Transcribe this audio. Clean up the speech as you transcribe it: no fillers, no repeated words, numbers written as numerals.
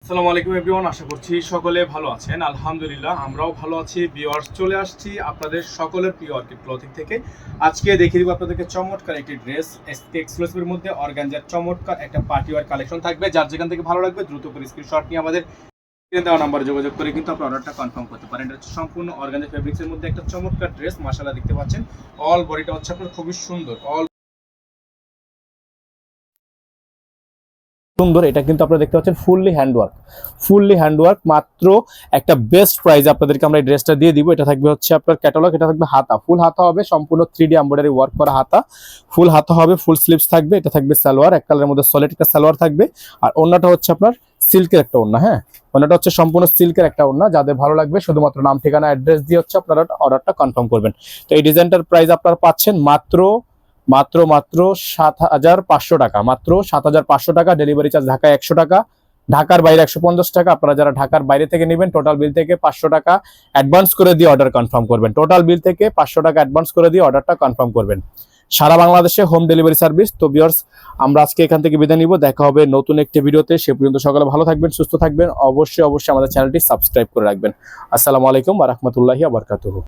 আসসালামু আলাইকুম এভরিওয়ান, আশা করছি সকলে ভালো আছেন। আলহামদুলিল্লাহ আমরাও ভালো আছি। ভিউয়ার্স, চলে আসছি আপনাদের সকলের প্রিয় অর্কিড ক্লথিং থেকে। আজকে দেখিয়ে দিব আপনাদেরকে চমৎকার একটি ড্রেস, এসকে এক্সক্লুসিভের মধ্যে অর্গানজার চমৎকার একটা পার্টি ওয়্যার কালেকশন থাকবে। যার যেখান থেকে ভালো লাগবে দ্রুত করে স্ক্রিনশট নিয়ে আমাদের দেওয়া নাম্বারে যোগাযোগ করে কিন্তু আপনার অর্ডারটা কনফার্ম করতে পারেন। এটা হচ্ছে সম্পূর্ণ অর্গানজা ফেব্রিক্সের মধ্যে একটা চমৎকার ড্রেস। মাশাআল্লাহ দেখতে পাচ্ছেন অল বডিটা হচ্ছে আপনার খুবই সুন্দর, সুন্দর। এটা কিন্তু আপনারা দেখতে পাচ্ছেন ফুললি হ্যান্ডওয়ার্ক মাত্র একটা বেস্ট প্রাইস আপনাদেরকে আমরা এই ড্রেসটা দিয়ে দিব। এটা থাকবে হচ্ছে আপনার ক্যাটালগ, এটা থাকবে হাতা, ফুল হাতা হবে, সম্পূর্ণ 3D এমব্রয়ডারি ওয়ার্ক করা হাতা, ফুল হাতা হবে, ফুল স্লিভস থাকবে। এটা থাকবে সালোয়ার, এক কালারের মধ্যে সলিড একটা সালোয়ার থাকবে। আর ওন্নাটা হচ্ছে আপনার সিল্কের একটা ওন্না। হ্যাঁ, ওন্নাটা হচ্ছে সম্পূর্ণ সিল্কের একটা ওন্না। যাদের ভালো লাগবে শুধুমাত্র নাম ঠিকানা অ্যাড্রেস দিয়ে হচ্ছে আপনারা অর্ডারটা কনফার্ম করবেন। তো এই ডিজাইনটার প্রাইস আপনারা পাচ্ছেন মাত্র মাত্র মাত্র 7,500 টাকা, মাত্র 7,500 টাকা। ডেলিভারি চার্জ ঢাকায় 100 টাকা, ঢাকার বাইরে 150 টাকা। আপনারা যারা ঢাকার বাইরে থেকে নেবেন টোটাল বিল থেকে 500 টাকা অ্যাডভান্স করে দিয়ে অর্ডার কনফার্ম করবেন। টোটাল বিল থেকে 500 টাকা অ্যাডভান্স করে দিয়ে অর্ডারটা কনফার্ম করবেন। সারা বাংলাদেশে হোম ডেলিভারি সার্ভিস। তো ভিউয়ার্স, আমরা আজকে এখান থেকে বিদায় নিব। দেখা হবে নতুন একটি ভিডিওতে। সে পর্যন্ত সকলে ভালো থাকবেন, সুস্থ থাকবেন। অবশ্যই আমাদের চ্যানেলটি সাবস্ক্রাইব করে রাখবেন। আসসালামু আলাইকুম ওয়া রাহমাতুল্লাহি ওয়া বারাকাতুহু।